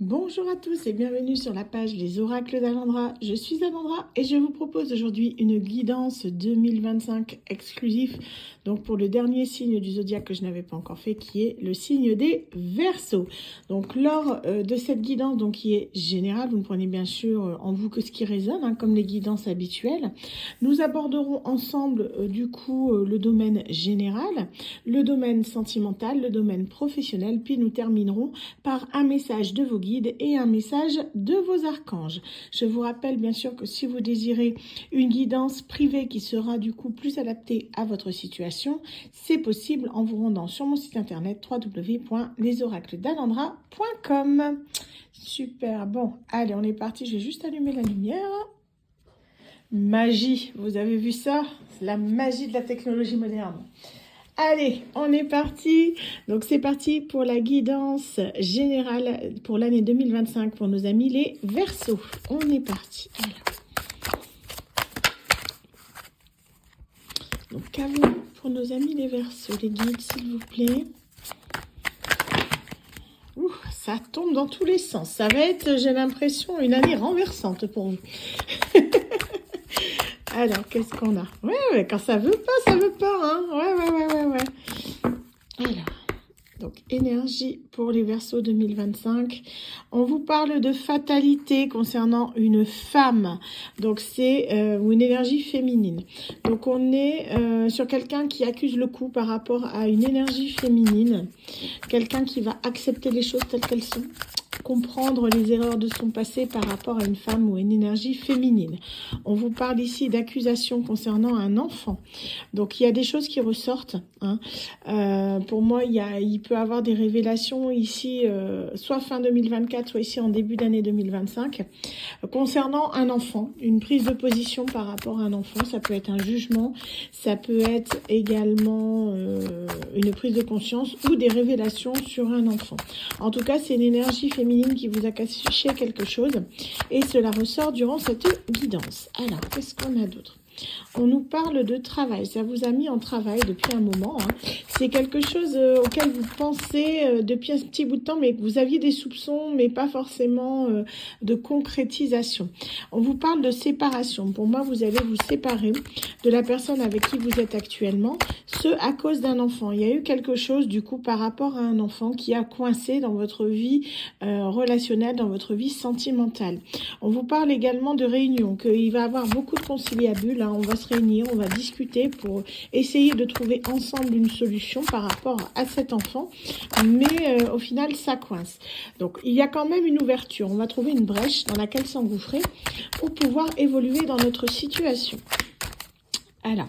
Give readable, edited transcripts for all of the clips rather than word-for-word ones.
Bonjour à tous et bienvenue sur la page Les Oracles d'Alendra. Je suis Alendra et je vous propose aujourd'hui une guidance 2025 exclusif, donc pour le dernier signe du zodiaque que je n'avais pas encore fait, qui est le signe des Verseaux. Donc lors de cette guidance, donc qui est générale, vous ne prenez bien sûr en vous que ce qui résonne, comme les guidances habituelles. Nous aborderons ensemble le domaine général, le domaine sentimental, le domaine professionnel, puis nous terminerons par un message de vos guides et un message de vos archanges. Je vous rappelle bien sûr que si vous désirez une guidance privée qui sera du coup plus adaptée à votre situation, c'est possible en vous rendant sur mon site internet www.lesoracledalendra.com. Super, bon, allez, on est parti, je vais juste allumer la lumière. Magie, vous avez vu ça? C'est la magie de la technologie moderne. Allez, on est parti. Donc c'est parti pour la guidance générale pour l'année 2025 pour nos amis les Verseaux. On est parti. Alors. Donc à vous pour nos amis les Verseaux, les guides s'il vous plaît. Ouh, ça tombe dans tous les sens. Ça va être, j'ai l'impression, une année renversante pour vous. Alors, qu'est-ce qu'on a? Ouais, quand ça veut pas, hein. Ouais. Alors, donc, énergie pour les Verseaux 2025. On vous parle de fatalité concernant une femme. Donc, c'est une énergie féminine. Donc, on est sur quelqu'un qui accuse le coup par rapport à une énergie féminine. Quelqu'un qui va accepter les choses telles qu'elles sont. Comprendre les erreurs de son passé par rapport à une femme ou une énergie féminine. On vous parle ici d'accusation concernant un enfant. Donc, il y a des choses qui ressortent. Pour moi, il peut y avoir des révélations ici, soit fin 2024, soit ici en début d'année 2025, concernant un enfant, une prise de position par rapport à un enfant. Ça peut être un jugement, ça peut être également une prise de conscience ou des révélations sur un enfant. En tout cas, c'est une énergie féminine qui vous a caché quelque chose et cela ressort durant cette guidance. Alors, qu'est-ce qu'on a d'autre ? On nous parle de travail, ça vous a mis en travail depuis un moment. C'est quelque chose auquel vous pensez depuis un petit bout de temps, mais que vous aviez des soupçons, mais pas forcément de concrétisation. On vous parle de séparation. Pour moi, vous allez vous séparer de la personne avec qui vous êtes actuellement, ce à cause d'un enfant. Il y a eu quelque chose du coup par rapport à un enfant qui a coincé dans votre vie relationnelle, dans votre vie sentimentale. On vous parle également de réunion, qu'il va y avoir beaucoup de conciliabules. On va se réunir, on va discuter pour essayer de trouver ensemble une solution par rapport à cet enfant, mais au final ça coince. Donc il y a quand même une ouverture, on va trouver une brèche dans laquelle s'engouffrer pour pouvoir évoluer dans notre situation. Alors,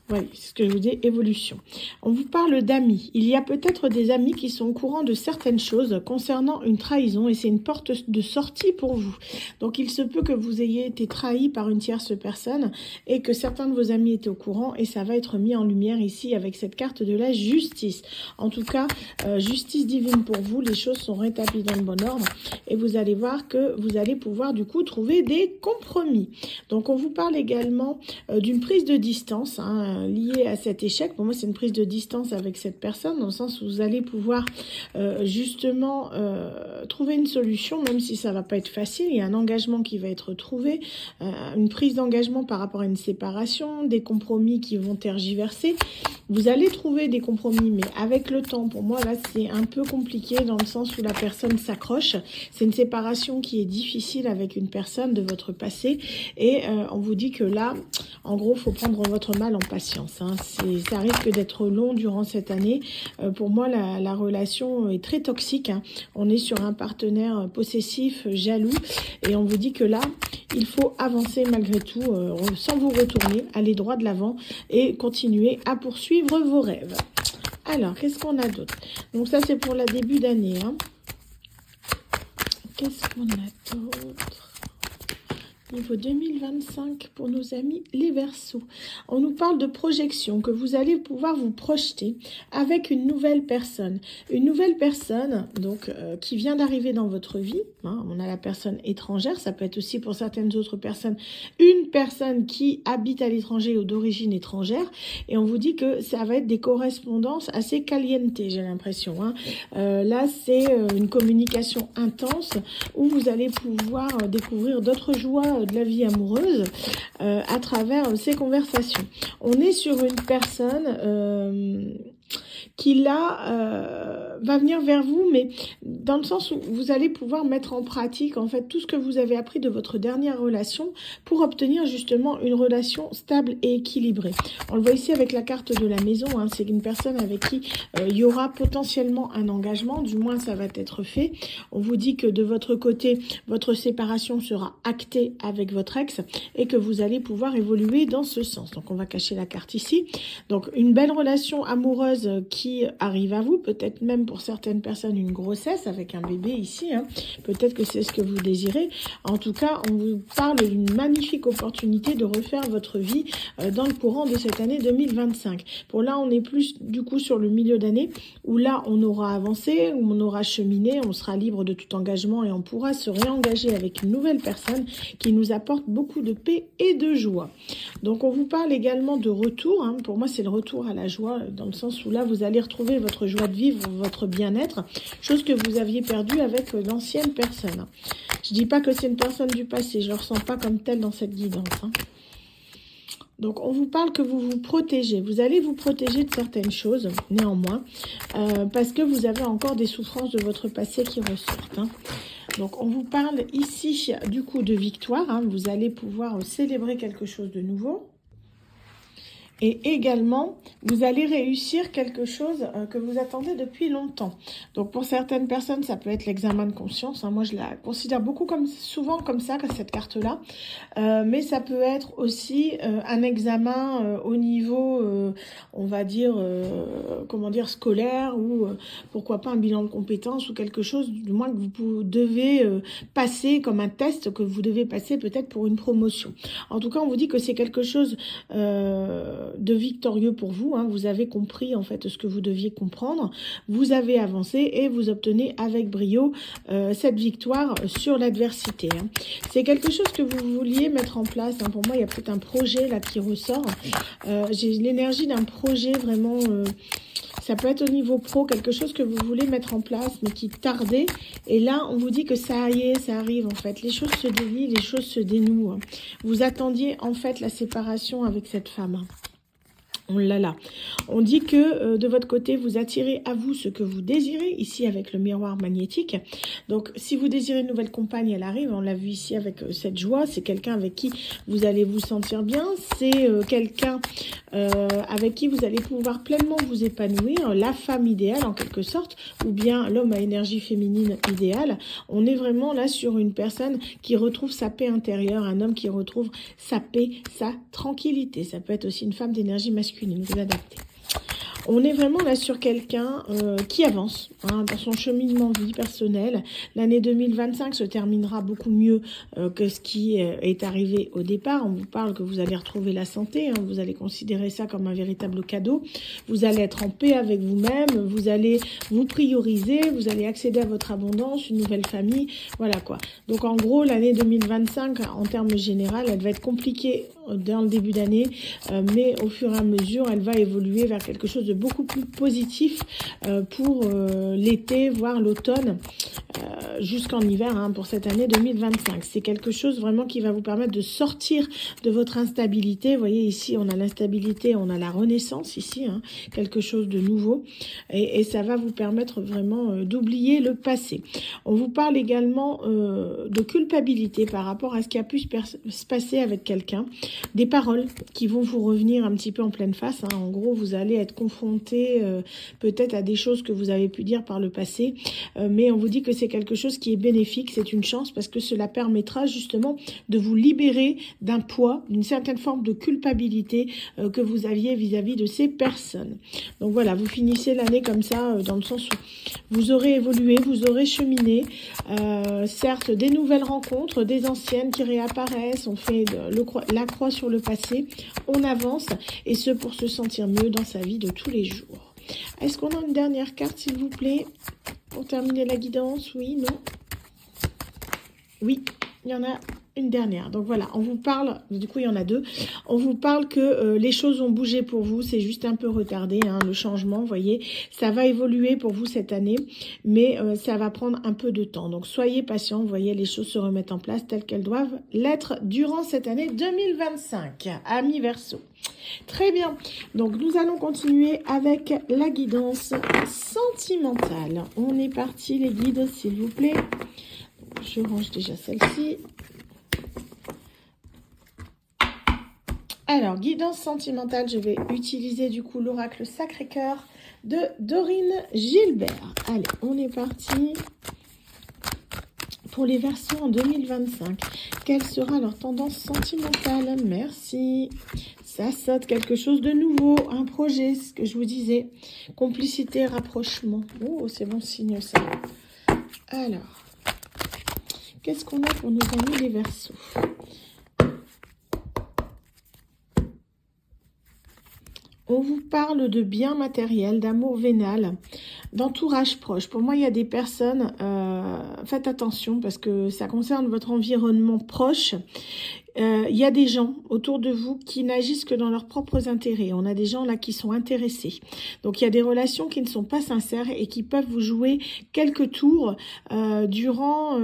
voilà, c'est ce que je vous dis, évolution. On vous parle d'amis. Il y a peut-être des amis qui sont au courant de certaines choses concernant une trahison et c'est une porte de sortie pour vous. Donc, il se peut que vous ayez été trahi par une tierce personne et que certains de vos amis étaient au courant et ça va être mis en lumière ici avec cette carte de la justice. En tout cas, justice divine pour vous. Les choses sont rétablies dans le bon ordre et vous allez voir que vous allez pouvoir du coup trouver des compromis. Donc, on vous parle également d'une prise de distance, lié à cet échec. Pour moi, c'est une prise de distance avec cette personne, dans le sens où vous allez pouvoir justement trouver une solution, même si ça va pas être facile. Il y a un engagement qui va être trouvé, une prise d'engagement par rapport à une séparation, des compromis qui vont tergiverser. Vous allez trouver des compromis, mais avec le temps, pour moi, là, c'est un peu compliqué dans le sens où la personne s'accroche. C'est une séparation qui est difficile avec une personne de votre passé et on vous dit que là, en gros, faut prendre votre mal en patience. Ça risque d'être long durant cette année. Pour moi, la relation est très toxique. On est sur un partenaire possessif, jaloux, et on vous dit que là, il faut avancer malgré tout, sans vous retourner, aller droit de l'avant et continuer à poursuivre vos rêves. Alors, qu'est-ce qu'on a d'autre? Donc ça, c'est pour la début d'année. Qu'est-ce qu'on a d'autre? Niveau 2025 pour nos amis les Verseaux. On nous parle de projection, que vous allez pouvoir vous projeter avec une nouvelle personne. Une nouvelle personne donc qui vient d'arriver dans votre vie. Hein, on a la personne étrangère, ça peut être aussi pour certaines autres personnes une personne qui habite à l'étranger ou d'origine étrangère. Et on vous dit que ça va être des correspondances assez caliente, j'ai l'impression. Hein. Là, c'est une communication intense où vous allez pouvoir découvrir d'autres joies de la vie amoureuse à travers ces conversations. On est sur une personne qui là va venir vers vous, mais dans le sens où vous allez pouvoir mettre en pratique en fait tout ce que vous avez appris de votre dernière relation pour obtenir justement une relation stable et équilibrée. On le voit ici avec la carte de la maison, hein, c'est une personne avec qui il y aura potentiellement un engagement, du moins ça va être fait. On vous dit que de votre côté, votre séparation sera actée avec votre ex et que vous allez pouvoir évoluer dans ce sens. Donc on va cacher la carte ici. Donc une belle relation amoureuse qui arrive à vous, peut-être même pour certaines personnes une grossesse avec un bébé ici, hein. Peut-être que c'est ce que vous désirez. En tout cas, on vous parle d'une magnifique opportunité de refaire votre vie dans le courant de cette année 2025. Pour là, on est plus du coup sur le milieu d'année où là, on aura avancé, où on aura cheminé, on sera libre de tout engagement et on pourra se réengager avec une nouvelle personne qui nous apporte beaucoup de paix et de joie. Donc, on vous parle également de retour, hein. Pour moi, c'est le retour à la joie dans le sens où là, vous allez retrouver votre joie de vivre, votre bien-être, chose que vous aviez perdue avec l'ancienne personne. Je dis pas que c'est une personne du passé, je ne le ressens pas comme telle dans cette guidance. Hein. Donc, on vous parle que vous vous protégez. Vous allez vous protéger de certaines choses, néanmoins, parce que vous avez encore des souffrances de votre passé qui ressortent. Hein. Donc, on vous parle ici, du coup, de victoire. Hein. Vous allez pouvoir célébrer quelque chose de nouveau. Et également, vous allez réussir quelque chose que vous attendez depuis longtemps. Donc, pour certaines personnes, ça peut être l'examen de conscience. Hein. Moi, je la considère souvent comme ça, cette carte-là. Mais ça peut être aussi un examen au niveau, on va dire, scolaire ou pourquoi pas un bilan de compétences ou quelque chose, du moins que vous devez passer comme un test que vous devez passer peut-être pour une promotion. En tout cas, on vous dit que c'est quelque chose de victorieux pour vous, hein. Vous avez compris en fait ce que vous deviez comprendre, vous avez avancé et vous obtenez avec brio cette victoire sur l'adversité. Hein. C'est quelque chose que vous vouliez mettre en place. Hein. Pour moi, il y a peut-être un projet là qui ressort. J'ai l'énergie d'un projet vraiment. Ça peut être au niveau pro, quelque chose que vous voulez mettre en place, mais qui tardait. Et là, on vous dit que ça y est, ça arrive en fait. Les choses se délient, les choses se dénouent. Hein. Vous attendiez en fait la séparation avec cette femme. Oh là là. On dit que de votre côté, vous attirez à vous ce que vous désirez, ici avec le miroir magnétique. Donc, si vous désirez une nouvelle compagne, elle arrive. On l'a vu ici avec cette joie. C'est quelqu'un avec qui vous allez vous sentir bien. C'est quelqu'un avec qui vous allez pouvoir pleinement vous épanouir. La femme idéale, en quelque sorte, ou bien l'homme à énergie féminine idéale. On est vraiment là sur une personne qui retrouve sa paix intérieure, un homme qui retrouve sa paix, sa tranquillité. Ça peut être aussi une femme d'énergie masculine. Vous adaptez. On est vraiment là sur quelqu'un qui avance dans son cheminement de vie personnelle. L'année 2025 se terminera beaucoup mieux que ce qui est arrivé au départ. On vous parle que vous allez retrouver la santé. Hein, vous allez considérer ça comme un véritable cadeau. Vous allez être en paix avec vous-même. Vous allez vous prioriser. Vous allez accéder à votre abondance, une nouvelle famille. Voilà quoi. Donc en gros, l'année 2025, en termes généraux, elle va être compliquée dans le début d'année. Mais au fur et à mesure, elle va évoluer vers quelque chose de beaucoup plus positif pour l'été, voire l'automne, jusqu'en hiver, hein, pour cette année 2025. C'est quelque chose vraiment qui va vous permettre de sortir de votre instabilité. Vous voyez ici, on a l'instabilité, on a la renaissance ici, hein, quelque chose de nouveau. Et ça va vous permettre vraiment d'oublier le passé. On vous parle également de culpabilité par rapport à ce qui a pu se passer avec quelqu'un. Des paroles qui vont vous revenir un petit peu en pleine face. Hein. En gros, vous allez être confronté confronté peut-être à des choses que vous avez pu dire par le passé, mais on vous dit que c'est quelque chose qui est bénéfique, c'est une chance parce que cela permettra justement de vous libérer d'un poids, d'une certaine forme de culpabilité que vous aviez vis-à-vis de ces personnes. Donc voilà, vous finissez l'année comme ça, dans le sens où vous aurez évolué, vous aurez cheminé, certes des nouvelles rencontres, des anciennes qui réapparaissent, on fait la croix sur le passé, on avance, et ce pour se sentir mieux dans sa vie de tous les jours. Est-ce qu'on a une dernière carte, s'il vous plaît, pour terminer la guidance? Oui, non? Oui, il y en a une dernière. Donc voilà, on vous parle, du coup il y en a deux, on vous parle que les choses ont bougé pour vous, c'est juste un peu retardé, hein, le changement, vous voyez, ça va évoluer pour vous cette année, mais ça va prendre un peu de temps. Donc soyez patient, vous voyez, les choses se remettent en place telles qu'elles doivent l'être durant cette année 2025, amis Verseau. Très bien, donc nous allons continuer avec la guidance sentimentale. On est parti les guides, s'il vous plaît. Je range déjà celle-ci. Alors, guidance sentimentale, je vais utiliser du coup l'oracle Sacré-Cœur de Dorine Gilbert. Allez, on est parti pour les Verseaux en 2025. Quelle sera leur tendance sentimentale? Merci. Ça saute quelque chose de nouveau, un projet, ce que je vous disais. Complicité, rapprochement. Oh, c'est bon signe ça. Alors, qu'est-ce qu'on a pour nos amis les Verseaux? On vous parle de biens matériels, d'amour vénal, d'entourage proche. Pour moi, il y a des personnes, faites attention parce que ça concerne votre environnement proche. Il y a des gens autour de vous qui n'agissent que dans leurs propres intérêts. On a des gens là qui sont intéressés. Donc, il y a des relations qui ne sont pas sincères et qui peuvent vous jouer quelques tours durant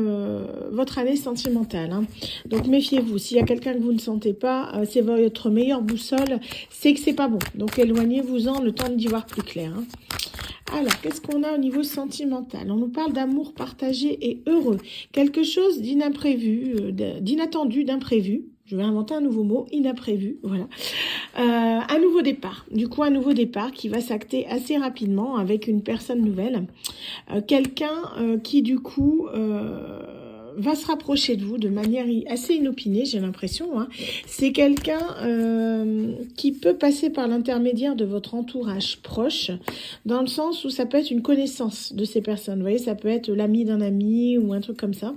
votre année sentimentale. Hein. Donc, méfiez-vous. S'il y a quelqu'un que vous ne sentez pas, c'est votre meilleure boussole, c'est que c'est pas bon. Donc, éloignez-vous-en le temps d'y voir plus clair. Hein. Alors, qu'est-ce qu'on a au niveau sentimental? On nous parle d'amour partagé et heureux. Quelque chose d'inimprévu, d'inattendu, d'imprévu. Je vais inventer un nouveau mot, inapprévu, voilà. Un nouveau départ. Du coup, un nouveau départ qui va s'acter assez rapidement avec une personne nouvelle. Quelqu'un qui, du coup... va se rapprocher de vous de manière assez inopinée, j'ai l'impression. Hein. C'est quelqu'un qui peut passer par l'intermédiaire de votre entourage proche, dans le sens où ça peut être une connaissance de ces personnes. Vous voyez, ça peut être l'ami d'un ami ou un truc comme ça,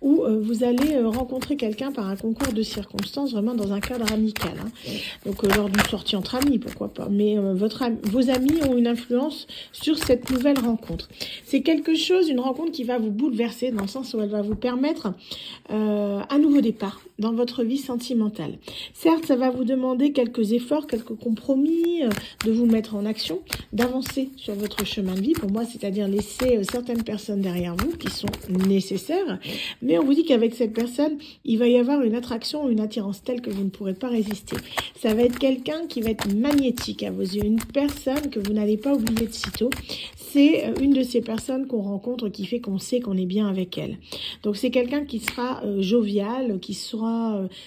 où vous allez rencontrer quelqu'un par un concours de circonstances, vraiment dans un cadre amical. Hein. Donc, lors d'une sortie entre amis, pourquoi pas. Mais vos amis ont une influence sur cette nouvelle rencontre. C'est quelque chose, une rencontre qui va vous bouleverser, dans le sens où elle va vous permettre un nouveau départ dans votre vie sentimentale. Certes, ça va vous demander quelques efforts, quelques compromis, de vous mettre en action, d'avancer sur votre chemin de vie, pour moi, c'est-à-dire laisser certaines personnes derrière vous qui sont nécessaires, mais on vous dit qu'avec cette personne, il va y avoir une attraction, une attirance telle que vous ne pourrez pas résister. Ça va être quelqu'un qui va être magnétique à vos yeux, une personne que vous n'allez pas oublier de sitôt. C'est une de ces personnes qu'on rencontre qui fait qu'on sait qu'on est bien avec elle. Donc c'est quelqu'un qui sera jovial, qui sera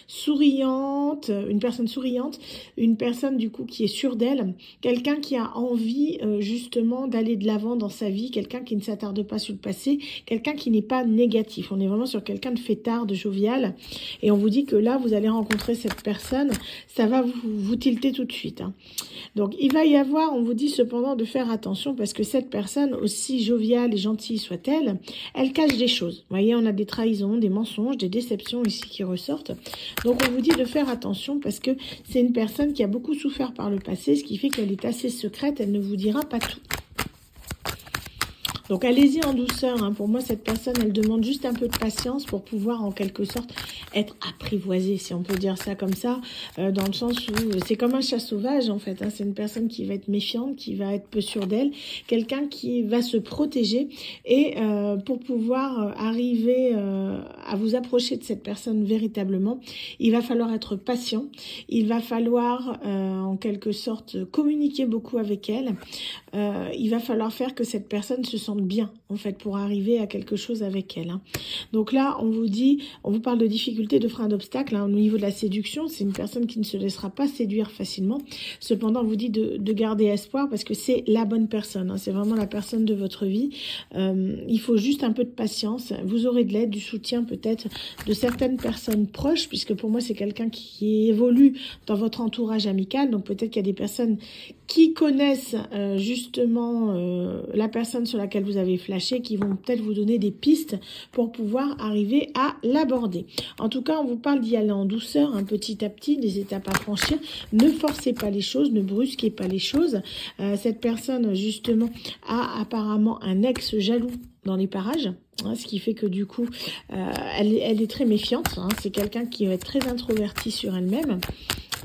souriante, une personne souriante, une personne du coup qui est sûre d'elle, quelqu'un qui a envie justement d'aller de l'avant dans sa vie, quelqu'un qui ne s'attarde pas sur le passé, quelqu'un qui n'est pas négatif. On est vraiment sur quelqu'un de fêtard, de jovial, et on vous dit que là vous allez rencontrer cette personne, ça va vous tilter tout de suite. Hein. Donc il va y avoir, on vous dit cependant de faire attention parce que cette personne, aussi joviale et gentille soit-elle, elle cache des choses. Vous voyez, on a des trahisons, des mensonges, des déceptions ici qui ressortent. Donc on vous dit de faire attention parce que c'est une personne qui a beaucoup souffert par le passé, ce qui fait qu'elle est assez secrète, elle ne vous dira pas tout. Donc allez-y en douceur, hein. Pour moi cette personne elle demande juste un peu de patience pour pouvoir en quelque sorte être apprivoisée, si on peut dire ça comme ça, dans le sens où c'est comme un chat sauvage en fait, hein. C'est une personne qui va être méfiante, qui va être peu sûre d'elle, quelqu'un qui va se protéger et pour pouvoir arriver à vous approcher de cette personne véritablement, il va falloir être patient, il va falloir en quelque sorte communiquer beaucoup avec elle, il va falloir faire que cette personne se sente sente bien, en fait, pour arriver à quelque chose avec elle. Hein. Donc là, on vous parle de difficultés, de freins, d'obstacles. Hein, au niveau de la séduction, c'est une personne qui ne se laissera pas séduire facilement. Cependant, on vous dit de garder espoir parce que c'est la bonne personne. Hein, c'est vraiment la personne de votre vie. Il faut juste un peu de patience. Vous aurez de l'aide, du soutien peut-être de certaines personnes proches, puisque pour moi, c'est quelqu'un qui évolue dans votre entourage amical. Donc peut-être qu'il y a des personnes qui connaissent justement la personne sur laquelle vous avez flashé, qui vont peut-être vous donner des pistes pour pouvoir arriver à l'aborder. En tout cas, on vous parle d'y aller en douceur, hein, petit à petit, des étapes à franchir. Ne forcez pas les choses, ne brusquez pas les choses. Cette personne, justement, a apparemment un ex jaloux dans les parages, hein, ce qui fait que du coup, elle est très méfiante. Hein, c'est quelqu'un qui va être très introverti sur elle-même.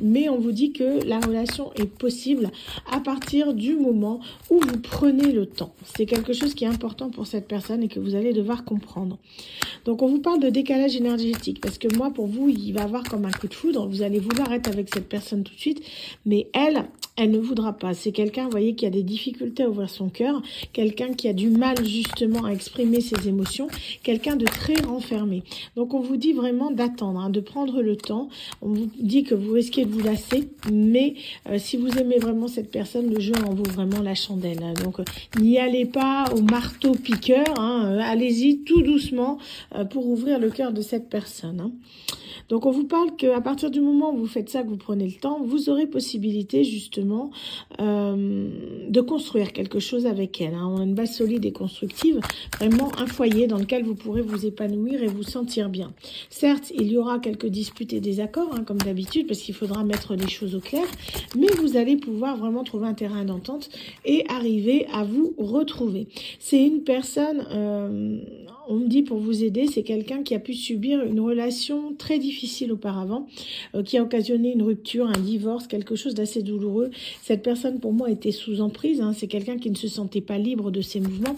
Mais on vous dit que la relation est possible à partir du moment où vous prenez le temps. C'est quelque chose qui est important pour cette personne et que vous allez devoir comprendre. Donc on vous parle de décalage énergétique parce que moi, pour vous, il va avoir comme un coup de foudre. Vous allez vouloir être avec cette personne tout de suite, mais elle ne voudra pas. C'est quelqu'un, vous voyez, qui a des difficultés à ouvrir son cœur, quelqu'un qui a du mal justement à exprimer ses émotions, quelqu'un de très renfermé. Donc on vous dit vraiment d'attendre, hein, de prendre le temps. On vous dit que vous risquez de vous lasser, mais si vous aimez vraiment cette personne, le jeu en vaut vraiment la chandelle. Hein. Donc n'y allez pas au marteau piqueur, hein, allez-y tout doucement pour ouvrir le cœur de cette personne. Hein. Donc on vous parle qu'à partir du moment où vous faites ça, que vous prenez le temps, vous aurez possibilité justement de construire quelque chose avec elle. Hein. On a une base solide et constructive, vraiment un foyer dans lequel vous pourrez vous épanouir et vous sentir bien. Certes, il y aura quelques disputes et désaccords, hein, comme d'habitude, parce qu'il faudra mettre les choses au clair, mais vous allez pouvoir vraiment trouver un terrain d'entente et arriver à vous retrouver. C'est une personne... on me dit pour vous aider, c'est quelqu'un qui a pu subir une relation très difficile auparavant, qui a occasionné une rupture, un divorce, quelque chose d'assez douloureux. Cette personne pour moi était sous emprise, hein, c'est quelqu'un qui ne se sentait pas libre de ses mouvements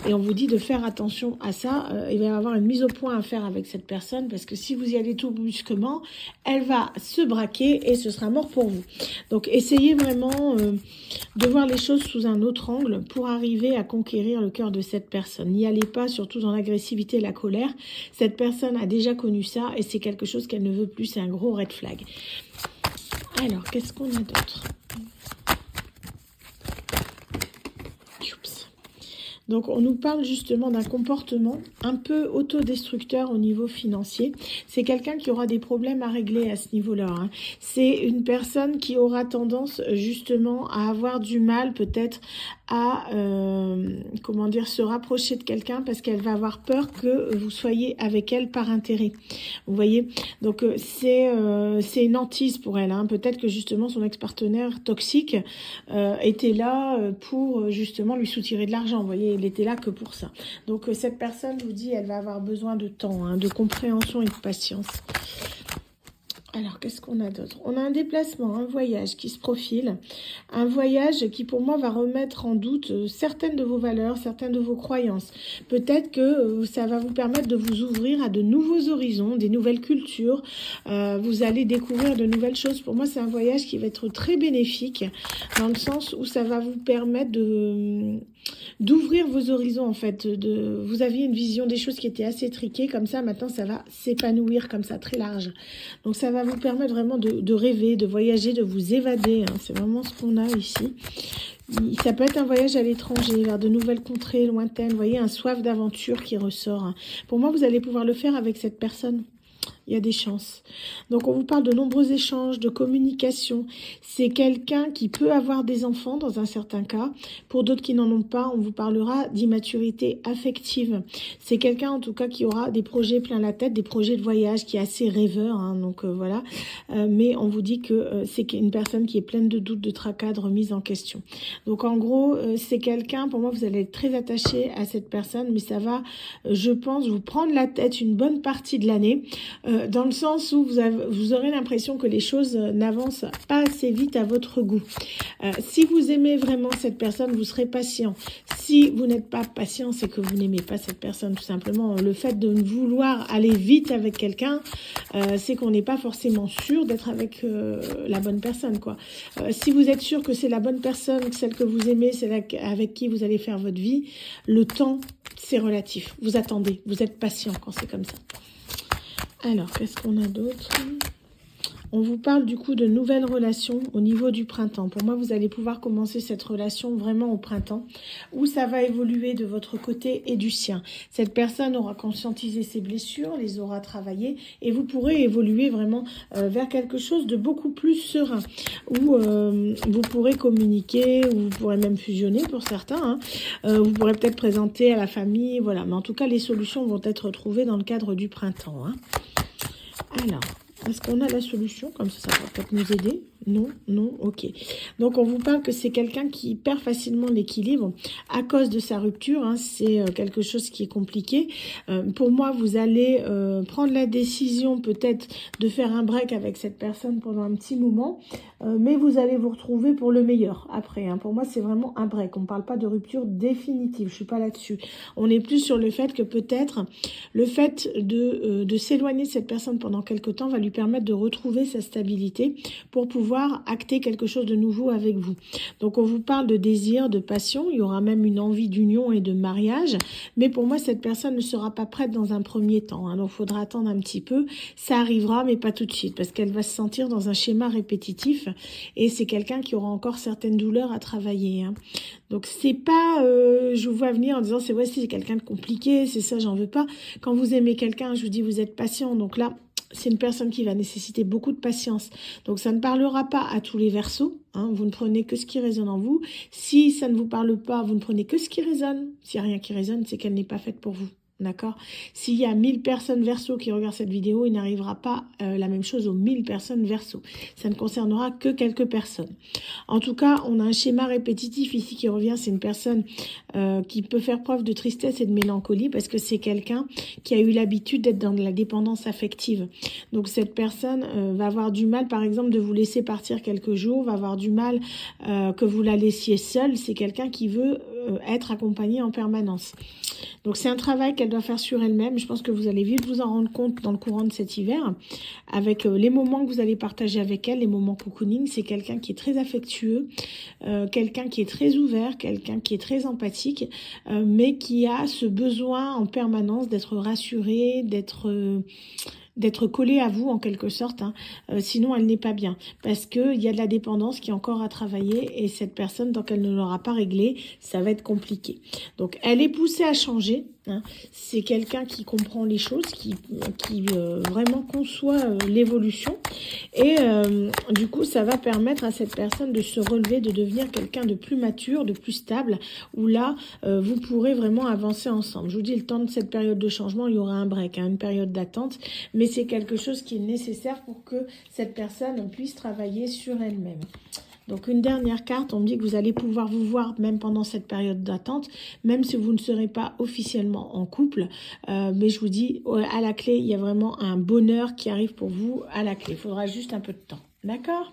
et on vous dit de faire attention à ça. Il va y avoir une mise au point à faire avec cette personne parce que si vous y allez tout brusquement, elle va se braquer et ce sera mort pour vous. Donc essayez vraiment de voir les choses sous un autre angle pour arriver à conquérir le cœur de cette personne. N'y allez pas surtout dans l'agressivité et la colère. Cette personne a déjà connu ça et c'est quelque chose qu'elle ne veut plus. C'est un gros red flag. Alors, qu'est-ce qu'on a d'autre ? Donc, on nous parle justement d'un comportement un peu autodestructeur au niveau financier. C'est quelqu'un qui aura des problèmes à régler à ce niveau-là. Hein. C'est une personne qui aura tendance justement à avoir du mal peut-être à se rapprocher de quelqu'un parce qu'elle va avoir peur que vous soyez avec elle par intérêt. Vous voyez, donc c'est une hantise pour elle. Hein. Peut-être que justement son ex-partenaire toxique était là pour justement lui soutirer de l'argent. Vous voyez, il était là que pour ça. Donc cette personne, je vous dis, elle va avoir besoin de temps, hein, de compréhension et de patience. Alors, qu'est-ce qu'on a d'autre? On a un déplacement, un voyage qui se profile. Un voyage qui, pour moi, va remettre en doute certaines de vos valeurs, certaines de vos croyances. Peut-être que ça va vous permettre de vous ouvrir à de nouveaux horizons, des nouvelles cultures. Vous allez découvrir de nouvelles choses. Pour moi, c'est un voyage qui va être très bénéfique dans le sens où ça va vous permettre d'ouvrir vos horizons, en fait. Vous aviez une vision des choses qui étaient assez triquées. Comme ça, maintenant, ça va s'épanouir comme ça, très large. Donc, ça va vous permettre vraiment de rêver, de voyager, de vous évader. Hein. C'est vraiment ce qu'on a ici. Ça peut être un voyage à l'étranger, vers de nouvelles contrées lointaines. Vous voyez, un soif d'aventure qui ressort. Hein. Pour moi, vous allez pouvoir le faire avec cette personne. Il y a des chances. Donc, on vous parle de nombreux échanges, de communication. C'est quelqu'un qui peut avoir des enfants dans un certain cas. Pour d'autres qui n'en ont pas, on vous parlera d'immaturité affective. C'est quelqu'un, en tout cas, qui aura des projets plein la tête, des projets de voyage, qui est assez rêveur. Hein, donc, voilà. Mais on vous dit que c'est une personne qui est pleine de doutes, de tracas, de remise en question. Donc, en gros, c'est quelqu'un, pour moi, vous allez être très attaché à cette personne. Mais ça va, je pense, vous prendre la tête une bonne partie de l'année. dans le sens où vous aurez l'impression que les choses n'avancent pas assez vite à votre goût. Si vous aimez vraiment cette personne, vous serez patient. Si vous n'êtes pas patient, c'est que vous n'aimez pas cette personne, tout simplement. Le fait de vouloir aller vite avec quelqu'un, c'est qu'on n'est pas forcément sûr d'être avec la bonne personne, quoi. Si vous êtes sûr que c'est la bonne personne, celle que vous aimez, celle avec qui vous allez faire votre vie, le temps, c'est relatif. Vous attendez, vous êtes patient quand c'est comme ça. Alors, qu'est-ce qu'on a d'autre? On vous parle du coup de nouvelles relations au niveau du printemps. Pour moi, vous allez pouvoir commencer cette relation vraiment au printemps, où ça va évoluer de votre côté et du sien. Cette personne aura conscientisé ses blessures, les aura travaillées, et vous pourrez évoluer vraiment vers quelque chose de beaucoup plus serein, où vous pourrez communiquer, où vous pourrez même fusionner pour certains. Vous pourrez peut-être présenter à la famille, voilà. Mais en tout cas, les solutions vont être trouvées dans le cadre du printemps. Alors... est-ce qu'on a la solution? Comme ça va peut-être nous aider. Non, non, ok. Donc, on vous parle que c'est quelqu'un qui perd facilement l'équilibre à cause de sa rupture. C'est quelque chose qui est compliqué. Pour moi, vous allez prendre la décision peut-être de faire un break avec cette personne pendant un petit moment. Mais vous allez vous retrouver pour le meilleur après. Pour moi, c'est vraiment un break. On ne parle pas de rupture définitive. Je ne suis pas là-dessus. On est plus sur le fait que peut-être le fait de s'éloigner de cette personne pendant quelque temps va lui permettre de retrouver sa stabilité pour pouvoir acter quelque chose de nouveau avec vous. Donc, on vous parle de désir, de passion. Il y aura même une envie d'union et de mariage. Mais pour moi, cette personne ne sera pas prête dans un premier temps. Donc, il faudra attendre un petit peu. Ça arrivera, mais pas tout de suite parce qu'elle va se sentir dans un schéma répétitif et c'est quelqu'un qui aura encore certaines douleurs à travailler. Donc, c'est pas, je vous vois venir en disant, c'est quelqu'un de compliqué, c'est ça, j'en veux pas. Quand vous aimez quelqu'un, je vous dis, vous êtes patient. Donc là, c'est une personne qui va nécessiter beaucoup de patience. Donc, ça ne parlera pas à tous les Verseaux. Vous ne prenez que ce qui résonne en vous. Si ça ne vous parle pas, vous ne prenez que ce qui résonne. S'il n'y a rien qui résonne, c'est qu'elle n'est pas faite pour vous. D'accord? S'il y a 1000 personnes Verseaux qui regardent cette vidéo, il n'arrivera pas la même chose aux 1000 personnes Verseaux. Ça ne concernera que quelques personnes. En tout cas, on a un schéma répétitif ici qui revient. C'est une personne qui peut faire preuve de tristesse et de mélancolie parce que c'est quelqu'un qui a eu l'habitude d'être dans de la dépendance affective. Donc, cette personne va avoir du mal, par exemple, de vous laisser partir quelques jours, va avoir du mal que vous la laissiez seule. C'est quelqu'un qui veut être accompagné en permanence. Donc, c'est un travail qu'elle doit faire sur elle-même. Je pense que vous allez vite vous en rendre compte dans le courant de cet hiver avec les moments que vous allez partager avec elle, les moments cocooning. C'est quelqu'un qui est très affectueux, quelqu'un qui est très ouvert, quelqu'un qui est très empathique, mais qui a ce besoin en permanence d'être rassuré, d'être collée à vous en quelque sorte, sinon elle n'est pas bien, parce qu'il y a de la dépendance qui est encore à travailler et cette personne, tant qu'elle ne l'aura pas réglée, ça va être compliqué. Donc elle est poussée à changer, c'est quelqu'un qui comprend les choses, qui vraiment conçoit l'évolution et du coup ça va permettre à cette personne de se relever, de devenir quelqu'un de plus mature, de plus stable, où là vous pourrez vraiment avancer ensemble. Je vous dis, le temps de cette période de changement, il y aura un break, une période d'attente, mais c'est quelque chose qui est nécessaire pour que cette personne puisse travailler sur elle-même. Donc, une dernière carte, on me dit que vous allez pouvoir vous voir même pendant cette période d'attente, même si vous ne serez pas officiellement en couple. Mais je vous dis, à la clé, il y a vraiment un bonheur qui arrive pour vous à la clé. Il faudra juste un peu de temps. D'accord?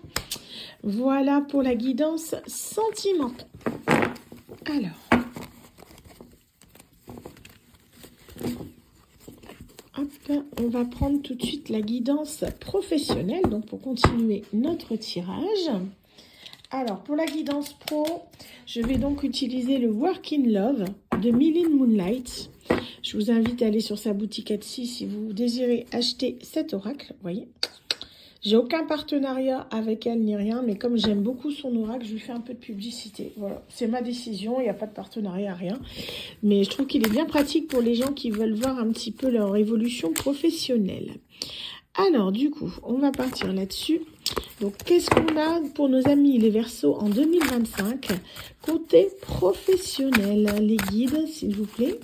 Voilà pour la guidance sentimentale. Alors. Hop, on va prendre tout de suite la guidance professionnelle, donc pour continuer notre tirage. Alors, pour la guidance pro, je vais donc utiliser le Work in Love de Mylene Moonlight. Je vous invite à aller sur sa boutique Etsy si vous désirez acheter cet oracle. Vous voyez, j'ai aucun partenariat avec elle ni rien, mais comme j'aime beaucoup son oracle, je lui fais un peu de publicité. Voilà, c'est ma décision, il n'y a pas de partenariat, rien. Mais je trouve qu'il est bien pratique pour les gens qui veulent voir un petit peu leur évolution professionnelle. Alors, du coup, on va partir là-dessus. Donc, qu'est-ce qu'on a pour nos amis les Verseaux en 2025? Côté professionnel, les guides, s'il vous plaît.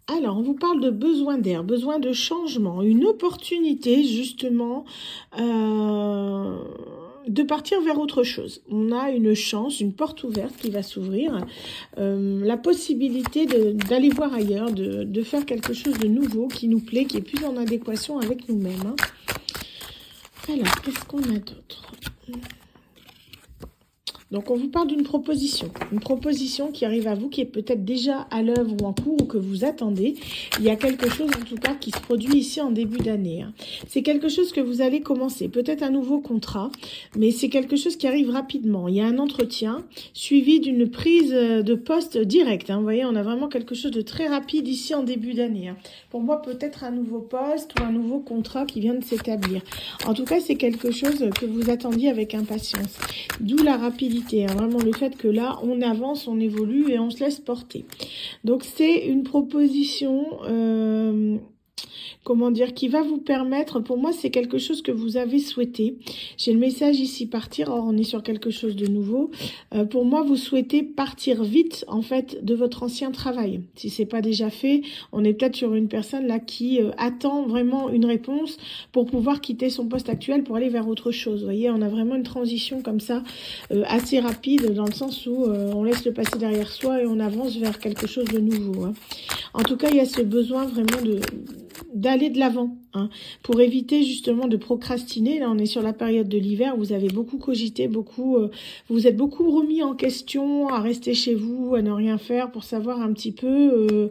Alors, on vous parle de besoin d'air, besoin de changement, une opportunité justement de partir vers autre chose. On a une chance, une porte ouverte qui va s'ouvrir, la possibilité d'aller voir ailleurs, de faire quelque chose de nouveau qui nous plaît, qui est plus en adéquation avec nous-mêmes. Hein. Alors, qu'est-ce qu'on a d'autre ? Donc, on vous parle d'une proposition. Une proposition qui arrive à vous, qui est peut-être déjà à l'œuvre ou en cours ou que vous attendez. Il y a quelque chose, en tout cas, qui se produit ici en début d'année. Hein. C'est quelque chose que vous allez commencer. Peut-être un nouveau contrat, mais c'est quelque chose qui arrive rapidement. Il y a un entretien suivi d'une prise de poste directe. Hein. Vous voyez, on a vraiment quelque chose de très rapide ici en début d'année. Hein. Pour moi, peut-être un nouveau poste ou un nouveau contrat qui vient de s'établir. En tout cas, c'est quelque chose que vous attendiez avec impatience. D'où la rapidité. Hein, vraiment le fait que là, on avance, on évolue et on se laisse porter. Donc, c'est une proposition... comment dire, qui va vous permettre, pour moi c'est quelque chose que vous avez souhaité. J'ai le message ici partir, or on est sur quelque chose de nouveau. Pour moi vous souhaitez partir vite en fait de votre ancien travail. Si c'est pas déjà fait, on est peut-être sur une personne là qui attend vraiment une réponse pour pouvoir quitter son poste actuel pour aller vers autre chose. Vous voyez, on a vraiment une transition comme ça assez rapide dans le sens où on laisse le passé derrière soi et on avance vers quelque chose de nouveau. Hein. En tout cas, il y a ce besoin vraiment d'aller de l'avant, hein, pour éviter justement de procrastiner. Là, on est sur la période de l'hiver, vous avez beaucoup cogité, vous êtes beaucoup remis en question, à rester chez vous, à ne rien faire pour savoir un petit peu...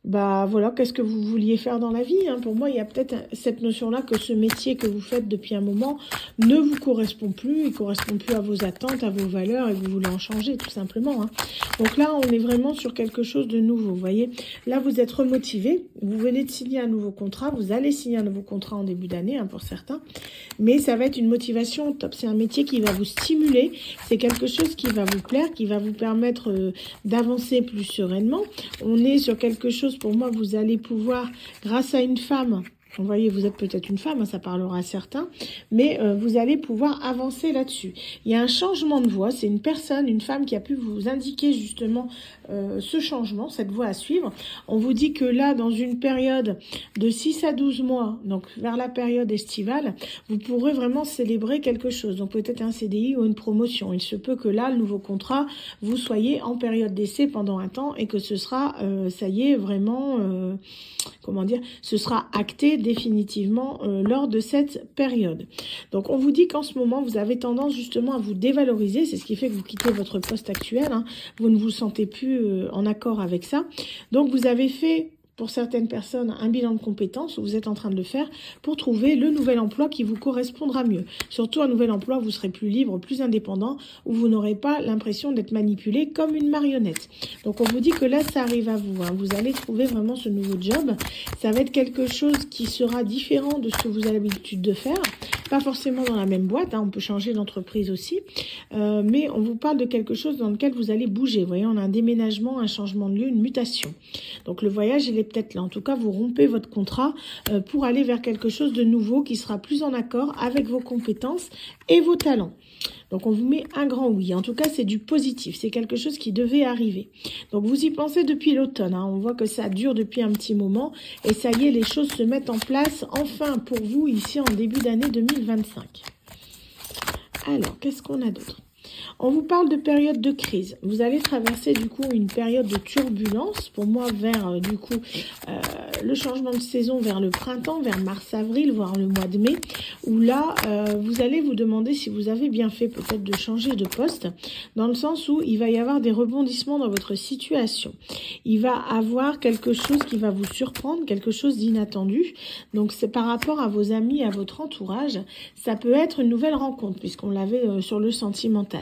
voilà, qu'est-ce que vous vouliez faire dans la vie, hein. Pour moi, il y a peut-être cette notion-là que ce métier que vous faites depuis un moment ne vous correspond plus, il correspond plus à vos attentes, à vos valeurs, et vous voulez en changer, tout simplement. Hein. Donc là, on est vraiment sur quelque chose de nouveau, vous voyez. Là, vous êtes remotivé, vous venez de signer un nouveau contrat, vous allez signer un nouveau contrat en début d'année, hein, pour certains, mais ça va être une motivation top. C'est un métier qui va vous stimuler, c'est quelque chose qui va vous plaire, qui va vous permettre d'avancer plus sereinement. On est sur quelque chose, pour moi, vous allez pouvoir, grâce à une femme, vous voyez, vous êtes peut-être une femme, hein, ça parlera à certains, mais vous allez pouvoir avancer là-dessus. Il y a un changement de voie, c'est une personne, une femme qui a pu vous indiquer justement ce changement, cette voie à suivre. On vous dit que là, dans une période de 6 à 12 mois, donc vers la période estivale, vous pourrez vraiment célébrer quelque chose. Donc peut-être un CDI ou une promotion. Il se peut que là, le nouveau contrat, vous soyez en période d'essai pendant un temps et que ce sera, ça y est, vraiment, comment dire, ce sera acté définitivement lors de cette période. Donc on vous dit qu'en ce moment, vous avez tendance justement à vous dévaloriser. C'est ce qui fait que vous quittez votre poste actuel. Hein. Vous ne vous sentez plus en accord avec ça. Donc vous avez fait, pour certaines personnes, un bilan de compétences, vous êtes en train de le faire pour trouver le nouvel emploi qui vous correspondra mieux. Surtout un nouvel emploi, vous serez plus libre, plus indépendant, où vous n'aurez pas l'impression d'être manipulé comme une marionnette. Donc on vous dit que là, ça arrive à vous. Hein. Vous allez trouver vraiment ce nouveau job. Ça va être quelque chose qui sera différent de ce que vous avez l'habitude de faire. Pas forcément dans la même boîte, hein, on peut changer d'entreprise aussi, mais on vous parle de quelque chose dans lequel vous allez bouger. Vous voyez, on a un déménagement, un changement de lieu, une mutation. Donc le voyage, il est peut-être là. En tout cas, vous rompez votre contrat pour aller vers quelque chose de nouveau qui sera plus en accord avec vos compétences et vos talents. Donc, on vous met un grand oui. En tout cas, c'est du positif. C'est quelque chose qui devait arriver. Donc, vous y pensez depuis l'automne. Hein. On voit que ça dure depuis un petit moment. Et ça y est, les choses se mettent en place enfin pour vous ici en début d'année 2025. Alors, qu'est-ce qu'on a d'autre ? On vous parle de période de crise. Vous allez traverser du coup une période de turbulence, pour moi vers le changement de saison vers le printemps, vers mars-avril, voire le mois de mai, où là, vous allez vous demander si vous avez bien fait peut-être de changer de poste, dans le sens où il va y avoir des rebondissements dans votre situation. Il va avoir quelque chose qui va vous surprendre, quelque chose d'inattendu. Donc c'est par rapport à vos amis, à votre entourage, ça peut être une nouvelle rencontre, puisqu'on l'avait sur le sentimental.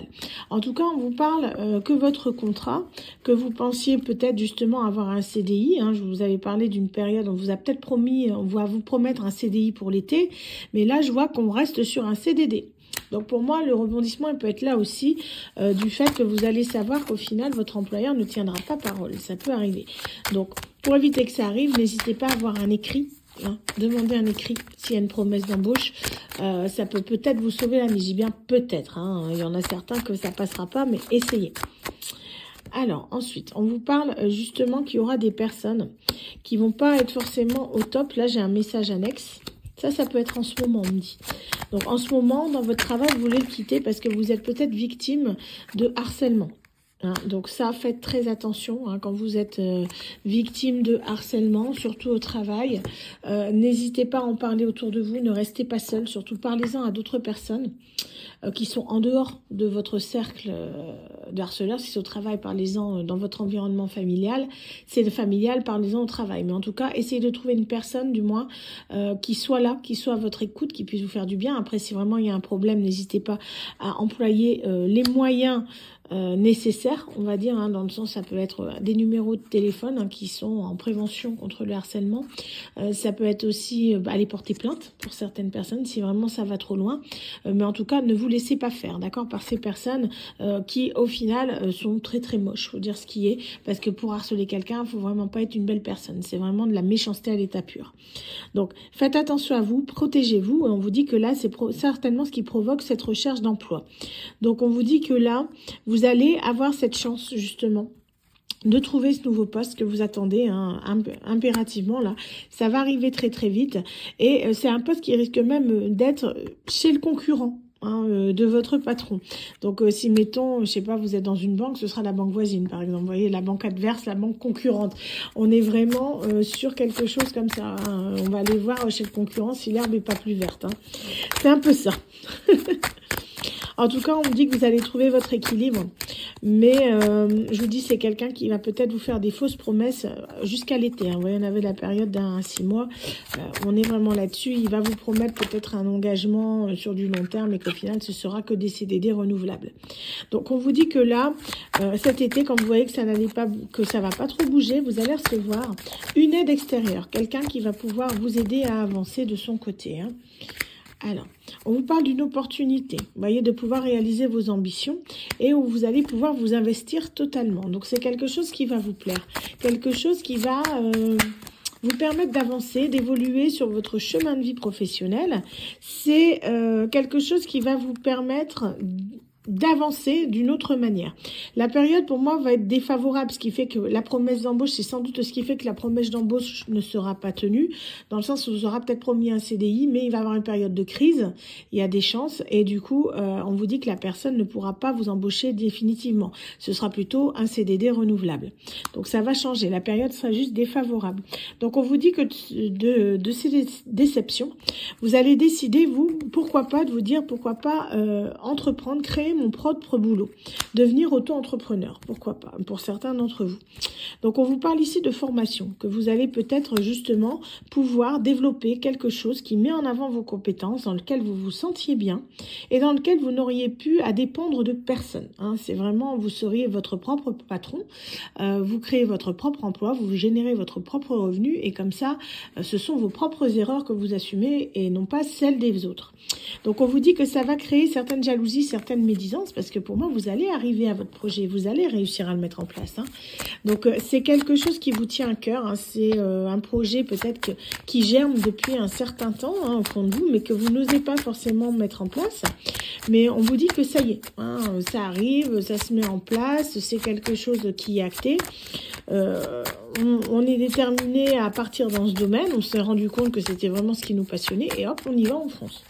En tout cas, on vous parle que votre contrat, que vous pensiez peut-être justement avoir un CDI. Hein, je vous avais parlé d'une période, on vous a peut-être promis, on va vous promettre un CDI pour l'été. Mais là, je vois qu'on reste sur un CDD. Donc pour moi, le rebondissement, il peut être là aussi du fait que vous allez savoir qu'au final, votre employeur ne tiendra pas parole. Ça peut arriver. Donc, pour éviter que ça arrive, n'hésitez pas à avoir un écrit. Hein, demandez un écrit s'il y a une promesse d'embauche, ça peut peut-être vous sauver la mise. Je dis bien peut-être, hein, il y en a certains que ça passera pas, mais essayez. Alors ensuite, on vous parle justement qu'il y aura des personnes qui vont pas être forcément au top. Là, j'ai un message annexe Ça peut être en ce moment, on me dit. Donc, en ce moment, dans votre travail, vous voulez le quitter parce que vous êtes peut-être victime de harcèlement. Hein, donc ça, faites très attention hein, quand vous êtes victime de harcèlement, surtout au travail. N'hésitez pas à en parler autour de vous, ne restez pas seul, surtout parlez-en à d'autres personnes qui sont en dehors de votre cercle de harceleurs. Si c'est au travail, parlez-en dans votre environnement familial. Si c'est familial, parlez-en au travail. Mais en tout cas, essayez de trouver une personne, du moins, qui soit là, qui soit à votre écoute, qui puisse vous faire du bien. Après, si vraiment il y a un problème, n'hésitez pas à employer les moyens nécessaires, on va dire, hein, dans le sens, ça peut être des numéros de téléphone hein, qui sont en prévention contre le harcèlement. Ça peut être aussi aller porter plainte pour certaines personnes si vraiment ça va trop loin. Mais en tout cas, ne vous laissez pas faire, d'accord, par ces personnes qui, au final, sont très très moches. Faut dire ce qui est, parce que pour harceler quelqu'un, il faut vraiment pas être une belle personne. C'est vraiment de la méchanceté à l'état pur. Donc, faites attention à vous, protégez-vous. Et on vous dit que là, c'est certainement ce qui provoque cette recherche d'emploi. Donc, on vous dit que là, vous allez avoir cette chance, justement, de trouver ce nouveau poste que vous attendez hein, impérativement. Là, ça va arriver très très vite. Et c'est un poste qui risque même d'être chez le concurrent. Hein, de votre patron. Donc si mettons, je sais pas, vous êtes dans une banque, ce sera la banque voisine par exemple, vous voyez, la banque adverse, la banque concurrente. On est vraiment sur quelque chose comme ça. Hein. On va aller voir chez le concurrent si l'herbe est pas plus verte. Hein. C'est un peu ça. En tout cas, on me dit que vous allez trouver votre équilibre. Mais je vous dis, c'est quelqu'un qui va peut-être vous faire des fausses promesses jusqu'à l'été. Hein. Vous voyez, on avait la période d'1 à 6 mois. On est vraiment là-dessus. Il va vous promettre peut-être un engagement sur du long terme et qu'au final, ce sera que des CDD renouvelables. Donc, on vous dit que là, cet été, quand vous voyez que ça va pas trop bouger, vous allez recevoir une aide extérieure. Quelqu'un qui va pouvoir vous aider à avancer de son côté. Hein. Alors, on vous parle d'une opportunité, vous voyez, de pouvoir réaliser vos ambitions et où vous allez pouvoir vous investir totalement. Donc, c'est quelque chose qui va vous plaire, quelque chose qui va vous permettre d'avancer, d'évoluer sur votre chemin de vie professionnel. C'est quelque chose qui va vous permettre d'avancer d'une autre manière. La période pour moi va être défavorable, ce qui fait que la promesse d'embauche, c'est sans doute ce qui fait que la promesse d'embauche ne sera pas tenue, dans le sens où vous aura peut-être promis un CDI, mais il va y avoir une période de crise, il y a des chances, et du coup, on vous dit que la personne ne pourra pas vous embaucher définitivement. Ce sera plutôt un CDD renouvelable. Donc ça va changer, la période sera juste défavorable. Donc on vous dit que de ces déceptions, vous allez décider, vous, pourquoi pas, de vous dire, pourquoi pas entreprendre, créer mon propre boulot, devenir auto-entrepreneur, pourquoi pas, pour certains d'entre vous. Donc on vous parle ici de formation, que vous allez peut-être justement pouvoir développer quelque chose qui met en avant vos compétences, dans lequel vous vous sentiez bien et dans lequel vous n'auriez pu à dépendre de personne. Hein. C'est vraiment, vous seriez votre propre patron, vous créez votre propre emploi, vous générez votre propre revenu et comme ça, ce sont vos propres erreurs que vous assumez et non pas celles des autres. Donc on vous dit que ça va créer certaines jalousies, certaines médisances, parce que pour moi, vous allez arriver à votre projet, vous allez réussir à le mettre en place. Hein. Donc, c'est quelque chose qui vous tient à cœur. Hein. C'est un projet peut-être qui germe depuis un certain temps hein, au fond de vous, mais que vous n'osez pas forcément mettre en place. Mais on vous dit que ça y est, hein, ça arrive, ça se met en place, c'est quelque chose qui est acté. On est déterminé à partir dans ce domaine, on s'est rendu compte que c'était vraiment ce qui nous passionnait et hop, on y va, on fonce.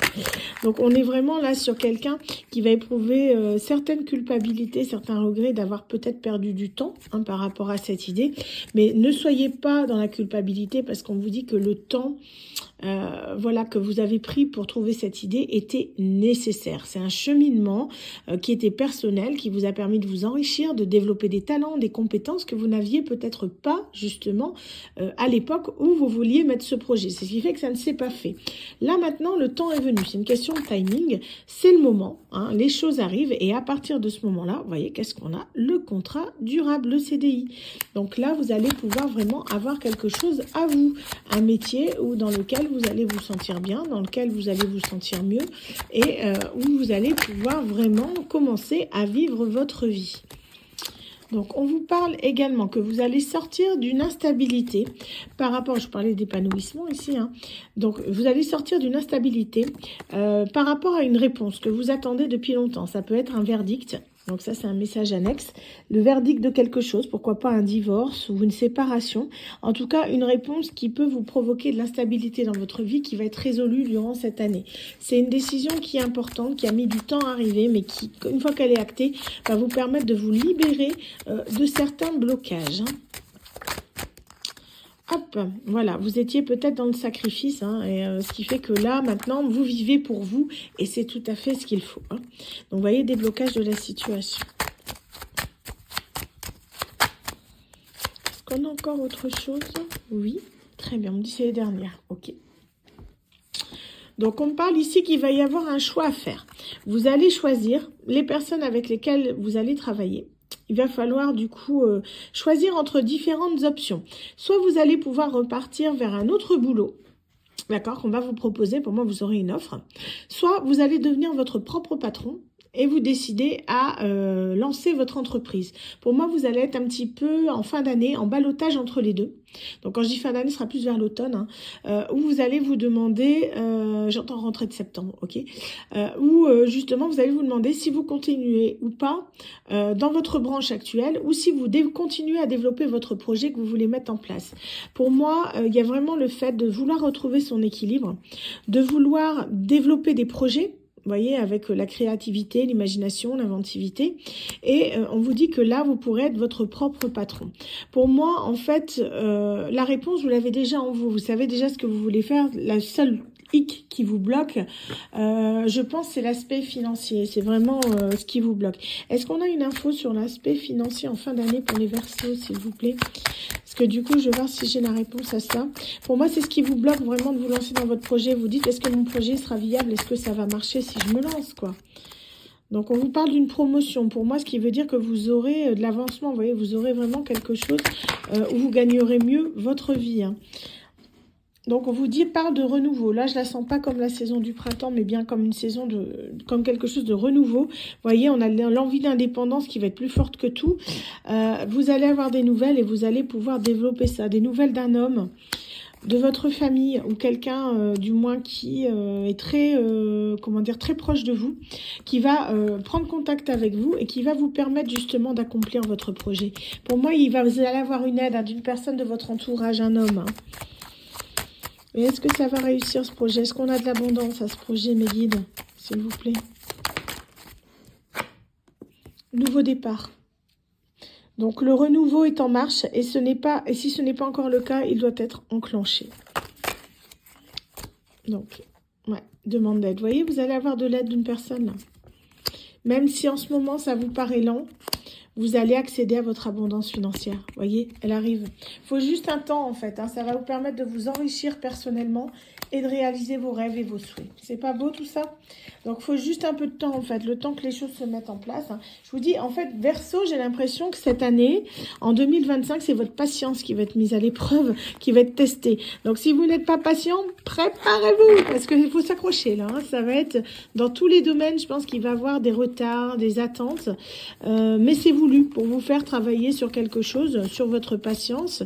Donc on est vraiment là sur quelqu'un qui va éprouver certaines culpabilités, certains regrets d'avoir peut-être perdu du temps hein, par rapport à cette idée, mais ne soyez pas dans la culpabilité parce qu'on vous dit que le temps voilà, que vous avez pris pour trouver cette idée était nécessaire. C'est un cheminement qui était personnel, qui vous a permis de vous enrichir, de développer des talents, des compétences que vous n'aviez peut-être pas justement à l'époque où vous vouliez mettre ce projet. C'est ce qui fait que ça ne s'est pas fait. Là maintenant, le temps est venu. C'est une question de timing. C'est le moment. Hein, les choses arrivent et à partir de ce moment-là, vous voyez, qu'est-ce qu'on a? Le contrat durable, le CDI. Donc là, vous allez pouvoir vraiment avoir quelque chose à vous. Un métier dans lequel vous allez vous sentir bien, dans lequel vous allez vous sentir mieux et où vous allez pouvoir vraiment commencer à vivre votre vie. Donc, on vous parle également que vous allez sortir d'une instabilité par rapport, je parlais d'épanouissement ici, hein, donc vous allez sortir d'une instabilité par rapport à une réponse que vous attendez depuis longtemps. Ça peut être un verdict Donc ça, c'est un message annexe. Le verdict de quelque chose, pourquoi pas un divorce ou une séparation. En tout cas, une réponse qui peut vous provoquer de l'instabilité dans votre vie, qui va être résolue durant cette année. C'est une décision qui est importante, qui a mis du temps à arriver, mais qui, une fois qu'elle est actée, va vous permettre de vous libérer de certains blocages. Hop, voilà, vous étiez peut-être dans le sacrifice, hein, et ce qui fait que là, maintenant, vous vivez pour vous, et c'est tout à fait ce qu'il faut. Hein. Donc, vous voyez, déblocage de la situation. Est-ce qu'on a encore autre chose? Oui, très bien, on me dit c'est les dernières, ok. Donc, on me parle ici qu'il va y avoir un choix à faire. Vous allez choisir les personnes avec lesquelles vous allez travailler. Il va falloir du coup choisir entre différentes options. Soit vous allez pouvoir repartir vers un autre boulot, d'accord, qu'on va vous proposer, pour moi vous aurez une offre. Soit vous allez devenir votre propre patron et vous décidez à lancer votre entreprise. Pour moi, vous allez être un petit peu en fin d'année, en ballottage entre les deux. Donc quand je dis fin d'année, ce sera plus vers l'automne, hein, où vous allez vous demander, j'entends rentrée de septembre, ok, où justement vous allez vous demander si vous continuez ou pas dans votre branche actuelle, ou si vous continuez à développer votre projet que vous voulez mettre en place. Pour moi, il y a vraiment le fait de vouloir retrouver son équilibre, de vouloir développer des projets, vous voyez, avec la créativité, l'imagination, l'inventivité. Et on vous dit que là, vous pourrez être votre propre patron. Pour moi, en fait, la réponse, vous l'avez déjà en vous. Vous savez déjà ce que vous voulez faire. La seule hic qui vous bloque, je pense, c'est l'aspect financier. C'est vraiment ce qui vous bloque. Est-ce qu'on a une info sur l'aspect financier en fin d'année pour les Verseaux, s'il vous plaît? Parce que du coup, je vais voir si j'ai la réponse à ça. Pour moi, c'est ce qui vous bloque vraiment de vous lancer dans votre projet. Vous dites, est-ce que mon projet sera viable? Est-ce que ça va marcher si je me lance, quoi? Donc, on vous parle d'une promotion. Pour moi, ce qui veut dire que vous aurez de l'avancement. Vous voyez, vous aurez vraiment quelque chose où vous gagnerez mieux votre vie, hein. Donc, on vous dit, parle de renouveau. Là, je la sens pas comme la saison du printemps, mais bien comme une saison comme quelque chose de renouveau. Vous voyez, on a l'envie d'indépendance qui va être plus forte que tout. Vous allez avoir des nouvelles et vous allez pouvoir développer ça. Des nouvelles d'un homme, de votre famille ou quelqu'un, du moins, qui est très, comment dire, très proche de vous, qui va prendre contact avec vous et qui va vous permettre justement d'accomplir votre projet. Pour moi, vous allez avoir une aide, hein, d'une personne de votre entourage, un homme, hein. Et est-ce que ça va réussir ce projet? Est-ce qu'on a de l'abondance à ce projet, mes guides, s'il vous plaît? Nouveau départ. Donc le renouveau est en marche et si ce n'est pas encore le cas, il doit être enclenché. Donc, ouais, demande d'aide. Vous voyez, vous allez avoir de l'aide d'une personne là. Même si en ce moment ça vous paraît lent, vous allez accéder à votre abondance financière. Vous voyez, elle arrive. Il faut juste un temps, en fait, hein. Ça va vous permettre de vous enrichir personnellement et de réaliser vos rêves et vos souhaits. C'est pas beau tout ça? Donc, il faut juste un peu de temps, en fait, le temps que les choses se mettent en place, hein. Je vous dis, en fait, Verseau, j'ai l'impression que cette année, en 2025, c'est votre patience qui va être mise à l'épreuve, qui va être testée. Donc, si vous n'êtes pas patient, préparez-vous, parce qu'il faut s'accrocher, là, hein. Ça va être dans tous les domaines, je pense qu'il va y avoir des retards, des attentes, mais c'est voulu pour vous faire travailler sur quelque chose, sur votre patience,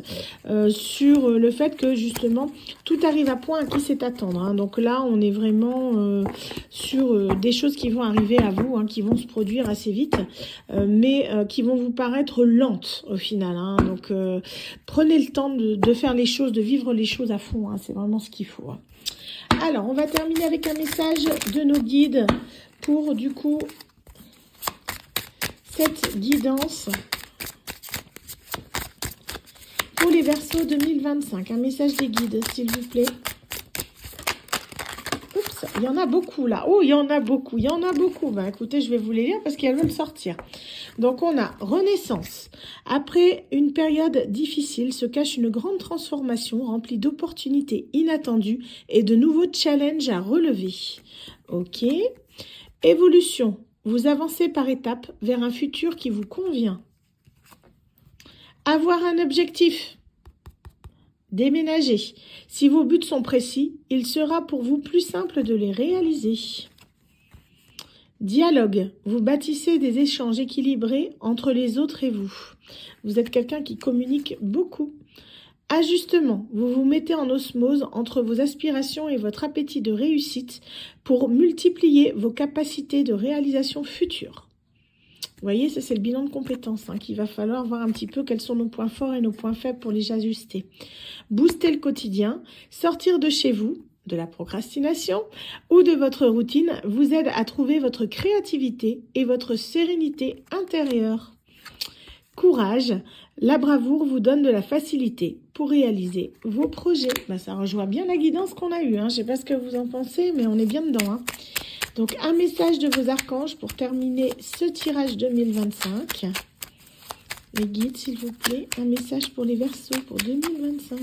sur le fait que justement tout arrive à point à qui c'est attendre, hein. Donc là on est vraiment sur des choses qui vont arriver à vous, hein, qui vont se produire assez vite, mais qui vont vous paraître lentes au final, hein. Donc prenez le temps de faire les choses, de vivre les choses à fond, hein. C'est vraiment ce qu'il faut, hein. Alors on va terminer avec un message de nos guides pour du coup cette guidance pour les Verseaux 2025. Un message des guides, s'il vous plaît. Oups, il y en a beaucoup là. Oh, il y en a beaucoup, il y en a beaucoup. Ben, écoutez, je vais vous les lire parce qu'elles vont me sortir. Donc, on a Renaissance. Après une période difficile se cache une grande transformation remplie d'opportunités inattendues et de nouveaux challenges à relever. Ok. Évolution. Vous avancez par étapes vers un futur qui vous convient. Avoir un objectif. Déménager. Si vos buts sont précis, il sera pour vous plus simple de les réaliser. Dialogue. Vous bâtissez des échanges équilibrés entre les autres et vous. Vous êtes quelqu'un qui communique beaucoup. Ajustement. Vous vous mettez en osmose entre vos aspirations et votre appétit de réussite pour multiplier vos capacités de réalisation future. Vous voyez, ça c'est le bilan de compétences qu'il va falloir voir un petit peu quels sont nos points forts et nos points faibles pour les ajuster. Booster le quotidien, sortir de chez vous, de la procrastination ou de votre routine vous aide à trouver votre créativité et votre sérénité intérieure. Courage, la bravoure vous donne de la facilité pour réaliser vos projets. Ça rejoint bien la guidance qu'on a eue. Je ne sais pas ce que vous en pensez, mais on est bien dedans. Donc, un message de vos archanges pour terminer ce tirage 2025. Les guides, s'il vous plaît. Un message pour les Verseaux pour 2025.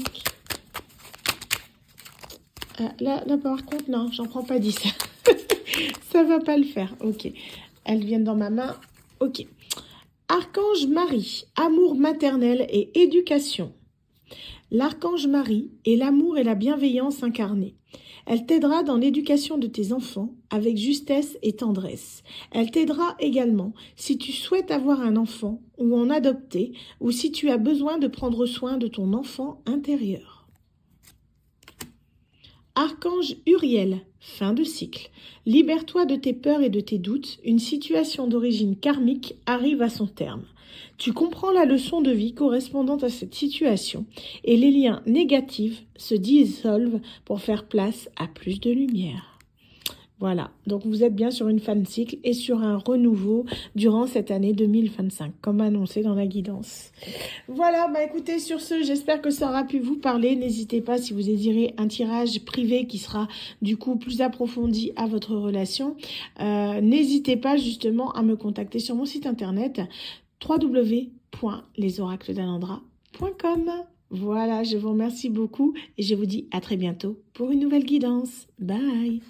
Là, par contre, non, j'en prends pas 10. Ça va pas le faire. Ok. Elles viennent dans ma main. Ok. Archange Marie, amour maternel et éducation. L'archange Marie est l'amour et la bienveillance incarnés. Elle t'aidera dans l'éducation de tes enfants avec justesse et tendresse. Elle t'aidera également si tu souhaites avoir un enfant ou en adopter ou si tu as besoin de prendre soin de ton enfant intérieur. Archange Uriel, fin de cycle. Libère-toi de tes peurs et de tes doutes. Une situation d'origine karmique arrive à son terme. Tu comprends la leçon de vie correspondant à cette situation et les liens négatifs se dissolvent pour faire place à plus de lumière. Voilà, donc vous êtes bien sur une fin de cycle et sur un renouveau durant cette année 2025, comme annoncé dans la guidance. Voilà, écoutez, sur ce, j'espère que ça aura pu vous parler. N'hésitez pas, si vous désirez un tirage privé qui sera du coup plus approfondi à votre relation, n'hésitez pas justement à me contacter sur mon site internet www.lesoracledalandra.com. Voilà, je vous remercie beaucoup et je vous dis à très bientôt pour une nouvelle guidance. Bye!